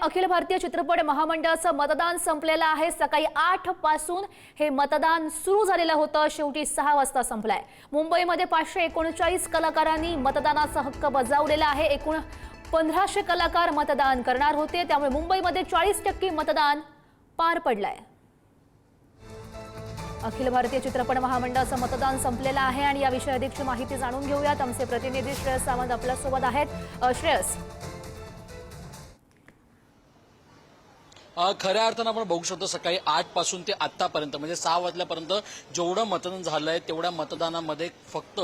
अखिल भारतीय चित्रपट महामंडळाचं मतदान संपलेलं आहे। सकाळी 8 पासून हे मतदान सुरू झालेलं होतं, शेवटी 6 वाजता संपलाय। मुंबईमध्ये 539 कलाकारांनी मतदानाचा हक्क बजावलेला आहे। एकूण 1500 कलाकार मतदान करणार होते, त्यामुळे मुंबईमध्ये 40% मतदान पार पडलंय। अखिल भारतीय चित्रपट महामंडळाचं मतदान संपलेलं आहे आणि याविषयी अधिक माहिती जाणून घेऊयात। आमचे प्रतिनिधी श्रेयस सावंत आपल्या सोबत आहेत। श्रेयस, खऱ्या अर्थानं आपण बघू शकतो सकाळी 8 पासून ते आतापर्यंत म्हणजे 6 वाजल्यापर्यंत जेवढं मतदान झालंय तेवढ्या मतदानामध्ये फक्त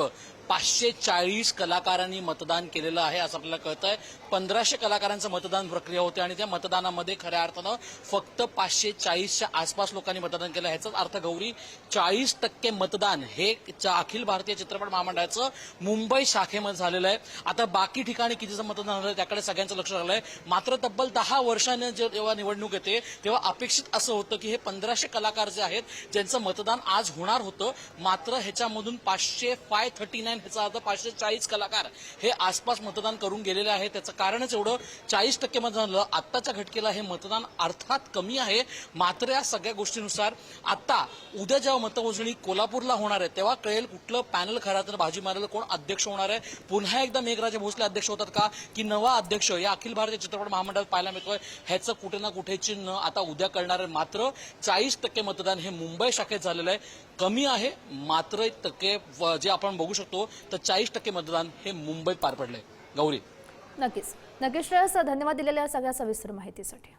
540 कलाकारांनी मतदान केलेलं आहे असं आपल्याला कळतंय। 1500 कलाकारांचं मतदान प्रक्रिया होते आणि त्या मतदानामध्ये खऱ्या अर्थानं फक्त 540च्या आसपास लोकांनी मतदान केलं। ह्याचाच अर्थ गौरी 40% मतदान हे अखिल भारतीय चित्रपट महामंडळाचं मुंबई शाखेमध्ये झालेलं आहे। आता बाकी ठिकाणी कितीचं मतदान झालं त्याकडे सगळ्यांचं लक्ष लागलंय। मात्र तब्बल 10 वर्षांनी जेव्हा निवडणूक येते तेव्हा अपेक्षित असं होतं की हे 1500 कलाकार जे आहेत ज्यांचं मतदान आज होणार होतं, मात्र ह्याच्यामधून 539 ह्याचा अर्थ 540 कलाकार हे आसपास मतदान करून गेलेले आहेत। त्याचं कारणच एवढं 40% मतदान झालं। आत्ताच्या घटकेला हे मतदान अर्थात कमी आहे, मात्र या सगळ्या गोष्टीनुसार आता उद्या जेव्हा मतमोजणी कोल्हापूरला होणार आहे तेव्हा कळेल कुठलं पॅनल खऱ्या बाजी मारायला कोण अध्यक्ष होणार आहे। पुन्हा एकदा मेघराजे भोसले अध्यक्ष होतात का की नवा अध्यक्ष या अखिल भारतीय चित्रपट महामंडळात पाहायला मिळतोय, ह्याचं कुठे ना कुठे चिन्ह आता उद्या कळणार आहे। मात्र 40% मतदान हे मुंबई शाखेत झालेलं आहे, कमी आहे मात्र टक्के जे आपण बघू शकतो तर 40% मतदान हे मुंबईत पार पडलंय। गौरी, नक्कीच श्रेयस, धन्यवाद दिलेल्या सगळ्या सविस्तर माहितीसाठी।